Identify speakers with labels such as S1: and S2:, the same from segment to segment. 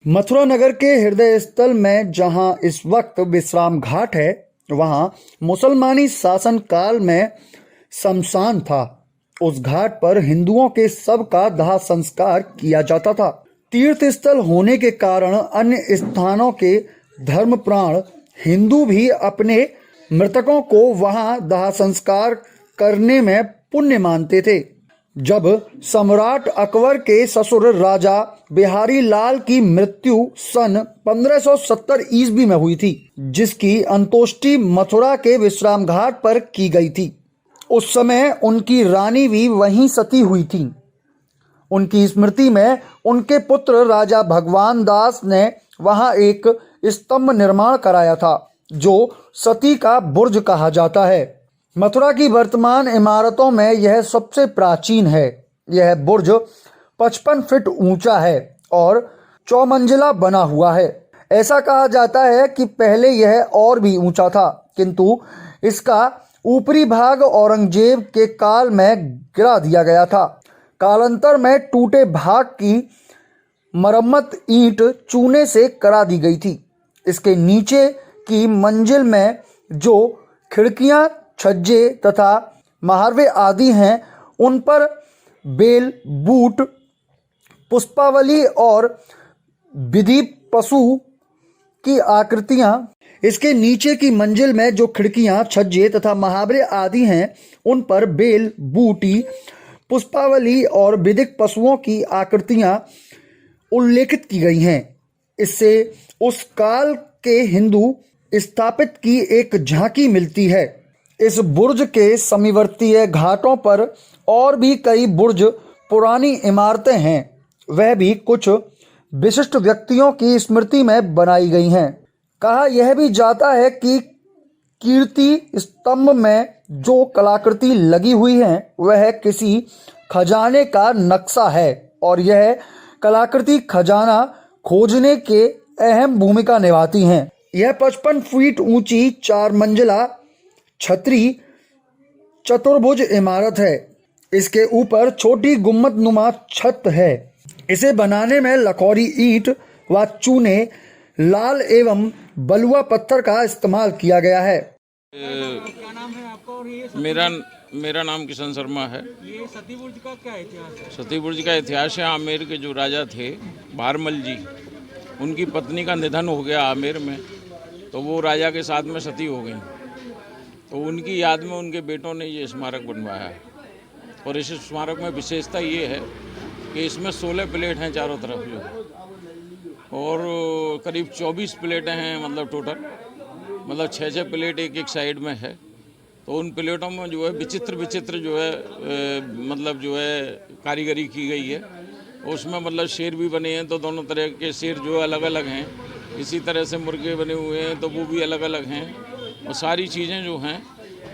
S1: मथुरा नगर के हृदय स्थल में जहां इस वक्त विश्राम घाट है, वहां मुसलमानी शासन काल में शमशान था। उस घाट पर हिंदुओं के शव का दाह संस्कार किया जाता था। तीर्थ स्थल होने के कारण अन्य स्थानों के धर्मप्राण हिंदू भी अपने मृतकों को वहां दाह संस्कार करने में पुण्य मानते थे। जब सम्राट अकबर के ससुर राजा बिहारी लाल की मृत्यु सन 1570 ईस्वी में हुई थी, जिसकी अंत्येष्टि मथुरा के विश्राम घाट पर की गई थी। उस समय उनकी रानी भी वहीं सती हुई थी। उनकी स्मृति में उनके पुत्र राजा भगवान दास ने वहां एक स्तंभ निर्माण कराया था, जो सती का बुर्ज कहा जाता है। मथुरा की वर्तमान इमारतों में यह सबसे प्राचीन है। यह बुर्ज 55 फीट ऊंचा है और चौमंजिला बना हुआ है। ऐसा कहा जाता है कि पहले यह और भी ऊंचा था, किंतु इसका ऊपरी भाग औरंगजेब के काल में गिरा दिया गया था। कालांतर में टूटे भाग की मरम्मत ईंट चूने से करा दी गई थी। इसके नीचे की मंजिल में जो खिड़कियां, छज्जे तथा महारवे आदि हैं, उन पर बेल, बूट, पुष्पावली और विधि पशु की आकृतियां। इसके नीचे की मंजिल में जो खिड़कियां, छज्जे तथा महावरे आदि हैं, उन पर बेल, बूटी, पुष्पावली और विधिक पशुओं की आकृतियां उल्लेखित की गई हैं। इससे उस काल के हिंदू स्थापित की एक झांकी मिलती है। इस बुर्ज के समीवर्तीय घाटों पर और भी कई बुर्ज पुरानी इमारतें हैं। वह भी कुछ विशिष्ट व्यक्तियों की स्मृति में बनाई गई हैं। कहा यह भी जाता है कि कीर्ति स्तंभ में जो कलाकृति लगी हुई है, वह किसी खजाने का नक्शा है और यह कलाकृति खजाना खोजने के अहम भूमिका निभाती हैं। यह 55 फीट ऊंची 4 मंजिला छतरी चतुर्भुज इमारत है। इसके ऊपर छोटी गुम्बदनुमा छत है। इसे बनाने में लखौरी ईंट व चूने, लाल एवं बलुआ पत्थर का इस्तेमाल किया गया है।
S2: क्या नाम है आपका और ये
S3: मेरा नाम किशन शर्मा है।
S2: ये सती बुर्ज का क्या इतिहास है?
S3: सती बुर्ज का इतिहास है, आमेर के जो राजा थे भारमल जी, उनकी पत्नी का निधन हो गया आमेर में, तो वो राजा के साथ में सती हो गई। तो उनकी याद में उनके बेटों ने ये स्मारक बनवाया है। और इस स्मारक में विशेषता ये है कि इसमें 16 प्लेट हैं चारों तरफ जो, और करीब 24 प्लेटें हैं, मतलब टोटल, मतलब 6-6 प्लेट एक साइड में है। तो उन प्लेटों में जो है विचित्र जो है मतलब जो है कारीगरी की गई है। उसमें मतलब शेर भी बने हैं, तो दोनों तरह के शेर जो है अलग अलग हैं। इसी तरह से मुर्गे बने हुए हैं, तो वो भी अलग अलग हैं। और सारी चीज़ें जो हैं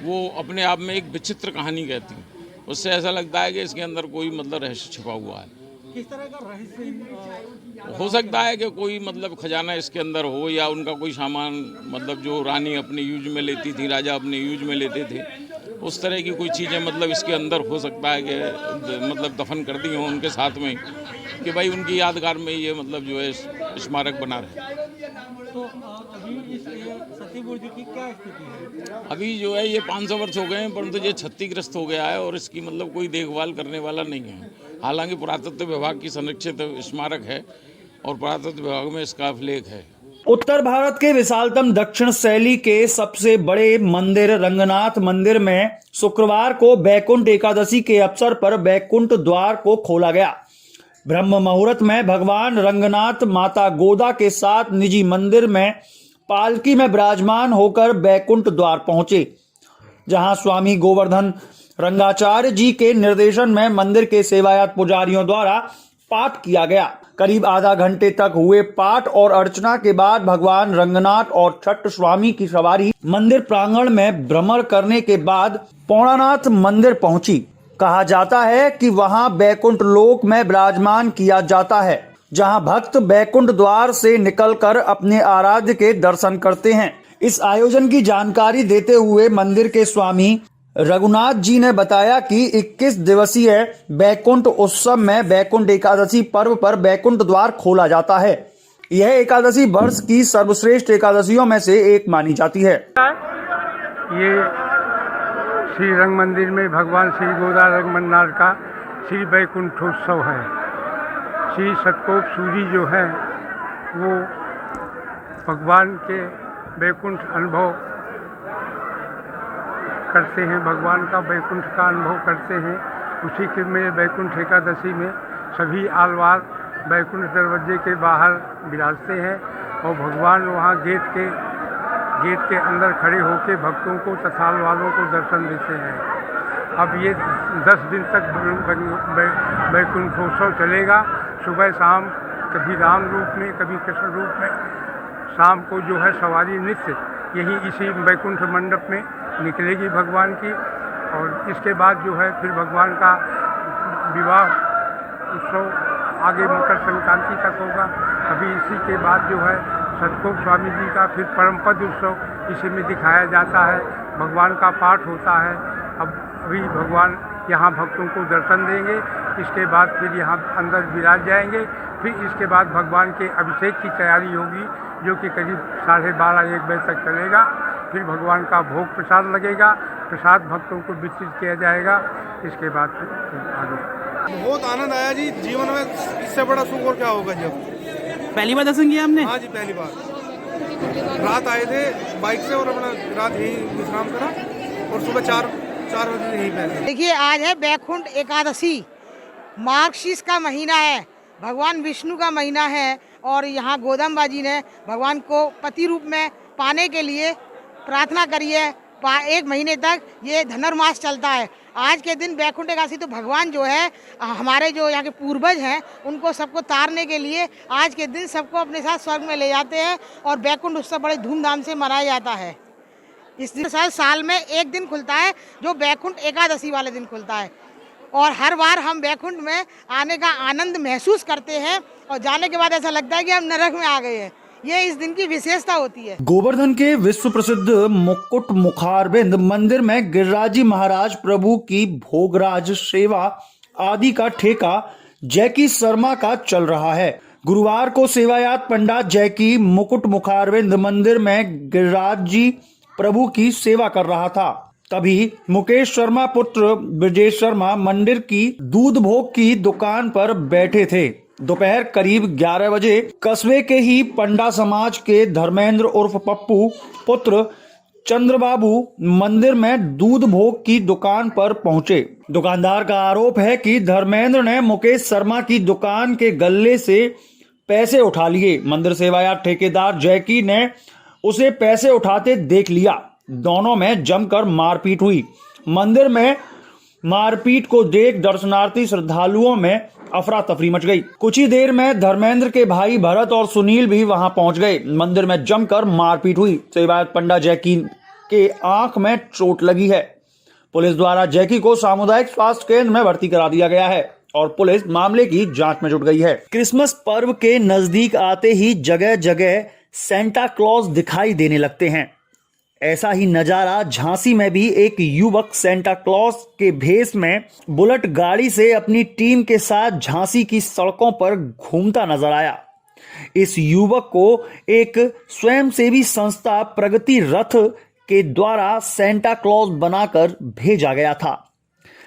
S3: वो अपने आप में एक विचित्र कहानी कहती हैं। उससे ऐसा लगता है कि इसके अंदर कोई मतलब रहस्य छिपा हुआ है।
S2: किस तरह का रहस्य
S3: हो सकता है कि कोई मतलब खजाना इसके अंदर हो, या उनका कोई सामान, मतलब जो रानी अपने यूज में लेती थी, राजा अपने यूज में लेते थे, उस तरह की कोई चीज़ें मतलब इसके अंदर हो सकता है कि मतलब दफन कर दी हों उनके साथ में, कि भाई उनकी यादगार में ये मतलब जो है स्मारक बना रहे।
S2: तो अभी इस सती बुर्ज की क्या स्थिति है?
S3: अभी जो है ये 500 वर्ष हो गए हैं, परंतु ये क्षतिग्रस्त हो गया है और इसकी मतलब कोई देखभाल करने वाला नहीं है। हालांकि पुरातत्व विभाग की संरक्षित स्मारक है और पुरातत्व विभाग में इसका अभिलेख है।
S1: उत्तर भारत के विशालतम दक्षिण शैली के सबसे बड़े मंदिर रंगनाथ मंदिर में शुक्रवार को बैकुंठ एकादशी के अवसर पर बैकुंठ द्वार को खोला गया। ब्रह्म मुहूर्त में भगवान रंगनाथ माता गोदा के साथ निजी मंदिर में पालकी में विराजमान होकर बैकुंठ द्वार पहुंचे, जहां स्वामी गोवर्धन रंगाचार्य जी के निर्देशन में मंदिर के सेवायत पुजारियों द्वारा पाठ किया गया। करीब आधा घंटे तक हुए पाठ और अर्चना के बाद भगवान रंगनाथ और छठ स्वामी की सवारी मंदिर प्रांगण में भ्रमण करने के बाद पौड़ानाथ मंदिर पहुंची। कहा जाता है कि वहां बैकुंठ लोक में विराजमान किया जाता है, जहां भक्त बैकुंठ द्वार से निकलकर अपने आराध्य के दर्शन करते हैं। इस आयोजन की जानकारी देते हुए मंदिर के स्वामी रघुनाथ जी ने बताया कि 21 दिवसीय बैकुंठ उत्सव में बैकुंठ एकादशी पर्व पर बैकुंठ द्वार खोला जाता है। यह एकादशी वर्ष की सर्वश्रेष्ठ एकादशियों में से एक मानी जाती है।
S4: ये श्री रंग मंदिर में भगवान श्री गोदा रंगमन्नाथ का श्री वैकुंठोत्सव है। श्री सतकोप सूरी जो है वो भगवान के वैकुंठ अनुभव करते हैं, भगवान का वैकुंठ का अनुभव करते हैं। उसी के में वैकुंठ एकादशी में सभी आलवार वैकुंठ दरवाजे के बाहर विराजते हैं और भगवान वहाँ गेट के अंदर खड़े होकर भक्तों को तथा वालों को दर्शन देते हैं। अब ये 10 दिन तक वैकुंठोत्सव चलेगा। सुबह शाम कभी राम रूप में कभी कृष्ण रूप में, शाम को जो है सवारी नित्य यही इसी वैकुंठ मंडप में निकलेगी भगवान की। और इसके बाद जो है फिर भगवान का विवाह उत्सव आगे मकर संक्रांति तक होगा। अभी इसी के बाद जो है सतकोप स्वामी जी का फिर परमपद उत्सव इसी में दिखाया जाता है। भगवान का पाठ होता है। अब अभी भगवान यहाँ भक्तों को दर्शन देंगे, इसके बाद फिर यहाँ अंदर विराज जाएंगे। फिर इसके बाद भगवान के अभिषेक की तैयारी होगी जो कि करीब 12:30-1 बजे तक चलेगा। फिर भगवान का भोग प्रसाद लगेगा, प्रसाद भक्तों को वितरित किया जाएगा। इसके बाद फिर आगे
S5: बहुत आनंद आया जी। जीवन में इससे बड़ा सुख और क्या होगा। जब
S2: पहली बार दर्शन किया हमने?
S5: हाँ जी, पहली बार। रात आए थे बाइक से और अपना रात यही विश्राम करा और सुबह 4 बजे यहीं पे।
S6: देखिए, आज है वैकुंठ एकादशी। मार्गशीर्ष का महीना है, भगवान विष्णु का महीना है और यहाँ गोदम्बा जी ने भगवान को पति रूप में पाने के लिए प्रार्थना करी है। 1 महीने तक ये धनुर्मास चलता है। आज के दिन वैकुंठ एकादशी तो भगवान जो है हमारे जो यहाँ के पूर्वज हैं उनको सबको तारने के लिए आज के दिन सबको अपने साथ स्वर्ग में ले जाते हैं और वैकुंठ उत्सव बड़े धूमधाम से मनाया जाता है। इस दिन साल में एक दिन खुलता है जो वैकुंठ एकादशी वाले दिन खुलता है और हर बार हम वैकुंठ में आने का आनंद महसूस करते हैं और जाने के बाद ऐसा लगता है कि हम नरक में आ गए हैं। ये इस दिन की विशेषता होती है।
S1: गोवर्धन के विश्व प्रसिद्ध मुकुट मुखारबिंद मंदिर में गिरिराजी महाराज प्रभु की भोगराज सेवा आदि का ठेका जैकी शर्मा का चल रहा है। गुरुवार को सेवायात पंडा जैकी मुकुट मुखारबिंद मंदिर में गिरिराज जी प्रभु की सेवा कर रहा था। तभी मुकेश शर्मा पुत्र ब्रजेश शर्मा मंदिर की दूध भोग की दुकान पर बैठे थे। दोपहर करीब 11 बजे कस्बे के ही पंडा समाज के धर्मेंद्र उर्फ पप्पू पुत्र चंद्रबाबू मंदिर में दूध भोग की दुकान पर पहुंचे। दुकानदार का आरोप है कि धर्मेंद्र ने मुकेश शर्मा की दुकान के गल्ले से पैसे उठा लिए। मंदिर सेवायात ठेकेदार जैकी ने उसे पैसे उठाते देख लिया। दोनों में जमकर मारपीट हुई। मंदिर में मारपीट को देख दर्शनार्थी श्रद्धालुओं में अफरा तफरी मच गई। कुछ ही देर में धर्मेंद्र के भाई भरत और सुनील भी वहां पहुंच गए। मंदिर में जमकर मारपीट हुई। सेवायत पंडा जैकी के आंख में चोट लगी है। पुलिस द्वारा जैकी को सामुदायिक स्वास्थ्य केंद्र में भर्ती करा दिया गया है और पुलिस मामले की जांच में जुट गई है। क्रिसमस पर्व के नजदीक आते ही जगह जगह सेंटा क्लॉज दिखाई देने लगते हैं। ऐसा ही नजारा झांसी में भी एक युवक सेंटा क्लॉज के भेष में बुलेट गाड़ी से अपनी टीम के साथ झांसी की सड़कों पर घूमता नजर आया। इस युवक को एक स्वयंसेवी संस्था प्रगति रथ के द्वारा सेंटा क्लॉज बनाकर भेजा गया था।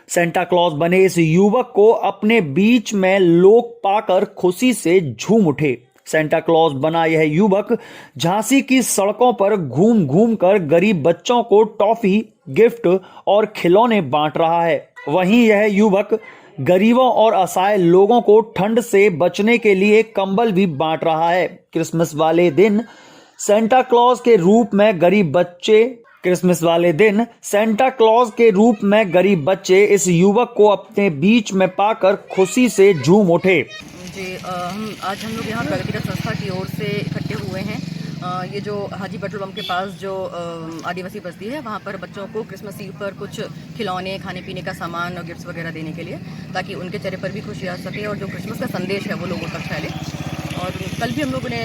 S1: सेंटा क्लॉज बने इस युवक को अपने बीच में लोग पाकर खुशी से झूम उठे। सेंटा क्लॉज बना यह युवक झांसी की सड़कों पर घूम घूम कर गरीब बच्चों को टॉफी, गिफ्ट और खिलौने बांट रहा है। वहीं यह युवक गरीबों और असहाय लोगों को ठंड से बचने के लिए कंबल भी बांट रहा है। क्रिसमस वाले दिन सेंटा क्लॉज के रूप में गरीब बच्चे इस युवक को अपने बीच में पाकर खुशी से झूम उठे।
S7: आज हम लोग यहाँ प्रगति रथ संस्था की ओर से इकट्ठे हुए हैं। ये जो हाजी पेट्रोल पंप के पास जो आदिवासी बस्ती है वहाँ पर बच्चों को क्रिसमस ईव पर कुछ खिलौने, खाने पीने का सामान और गिफ्ट्स वगैरह देने के लिए, ताकि उनके चेहरे पर भी खुशी आ सके और जो क्रिसमस का संदेश है वो लोगों तक फैले। और कल भी हम लोगों ने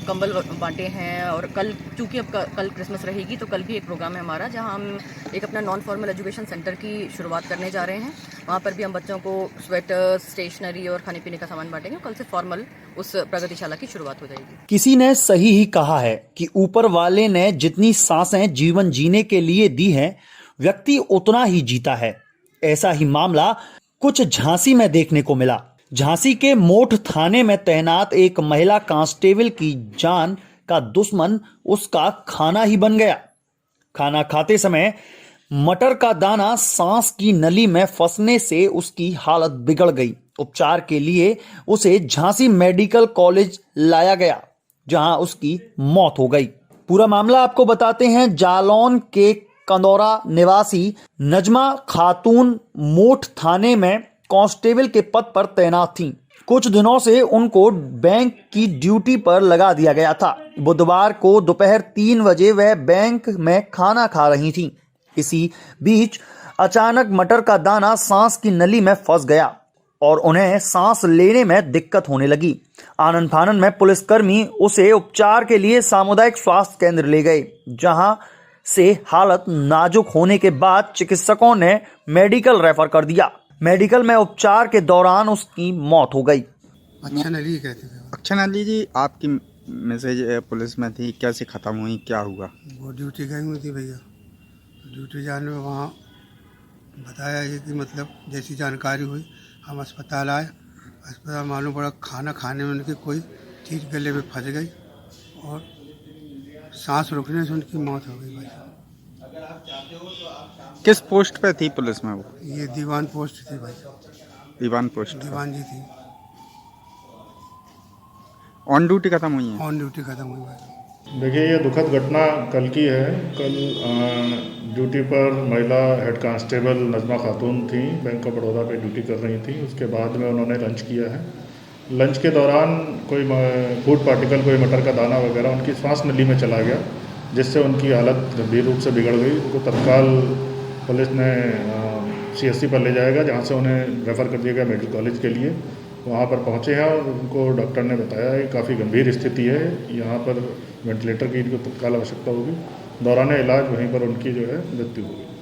S7: कंबल बांटे हैं। और कल चूँकि अब कल क्रिसमस रहेगी तो कल भी एक प्रोग्राम है हमारा, जहां हम एक अपना नॉन फॉर्मल एजुकेशन सेंटर की शुरुआत करने जा रहे हैं। वहां पर भी हम बच्चों को स्वेटर्स, स्टेशनरी और खाने पीने का सामान बांटेंगे। कल से फॉर्मल उस प्रगतिशाला की शुरुआत हो जाएगी।
S1: किसी ने सही ही कहा है कि ऊपर वाले ने जितनी सांसें जीवन जीने के लिए दी हैं, व्यक्ति उतना ही जीता है। ऐसा ही मामला कुछ झांसी में देखने को मिला। झांसी के मोठ थाने में तैनात एक महिला कांस्टेबल की जान का दुश्मन उसका खाना ही बन गया। खाना खाते समय मटर का दाना सांस की नली में फंसने से उसकी हालत बिगड़ गई। उपचार के लिए उसे झांसी मेडिकल कॉलेज लाया गया, जहां उसकी मौत हो गई। पूरा मामला आपको बताते हैं। जालौन के कंदौरा निवासी नजमा खातून मोठ थाने में कांस्टेबल के पद पर तैनात थीं। कुछ दिनों से उनको बैंक की ड्यूटी पर लगा दिया गया था। बुधवार को दोपहर 3 बजे वह बैंक में खाना खा रही थीं। इसी बीच अचानक मटर का दाना सांस की नली में फंस गया और उन्हें सांस लेने में दिक्कत होने लगी। आनन फानन में पुलिसकर्मी उसे उपचार के लिए सामुदायिक स्वास्थ्य केंद्र ले गए, जहां से हालत नाजुक होने के बाद चिकित्सकों ने मेडिकल रेफर कर दिया। मेडिकल में उपचार के दौरान उसकी मौत हो गई।
S4: अच्छा नली कहते थे।
S8: अच्छा नाली जी, आपकी मैसेज पुलिस में थी, कैसे ख़त्म हुई, क्या हुआ?
S4: वो ड्यूटी गई हुई थी भैया। ड्यूटी जाने में वहाँ बताया ये कि मतलब जैसी जानकारी हुई हम अस्पताल आए। अस्पताल मालूम पड़ा खाना खाने में उनकी कोई चीज़ गले में फंस गई और सांस रुकने से उनकी मौत हो गई भाई।
S8: किस पोस्ट पे थी पुलिस में वो?
S4: ये दीवान पोस्ट थी भाई।
S8: दीवान पोस्ट।
S4: दीवान जी थी।
S8: ऑन ड्यूटी ख़त्म हुई है?
S4: ऑन ड्यूटी ख़त्म हुई भाई।
S9: देखिए, ये दुखद घटना कल की है। कल ड्यूटी पर महिला हेड कांस्टेबल नजमा खातून थी, बैंक ऑफ बड़ौदा पे ड्यूटी कर रही थी। उसके बाद में उन्होंने लंच किया है। लंच के दौरान कोई फूड पार्टिकल, कोई मटर का दाना वगैरह उनकी सांस नली में चला गया, जिससे उनकी हालत गंभीर रूप से बिगड़ गई। उनको तत्काल पुलिस ने CSC पर ले जाएगा, जहाँ से उन्हें रेफ़र कर दिया गया मेडिकल कॉलेज के लिए। वहाँ पर पहुँचे हैं और उनको डॉक्टर ने बताया है काफ़ी गंभीर स्थिति है, यहाँ पर वेंटिलेटर की इनको तत्काल आवश्यकता होगी। दौरान इलाज वहीं पर उनकी जो है मृत्यु हो गई।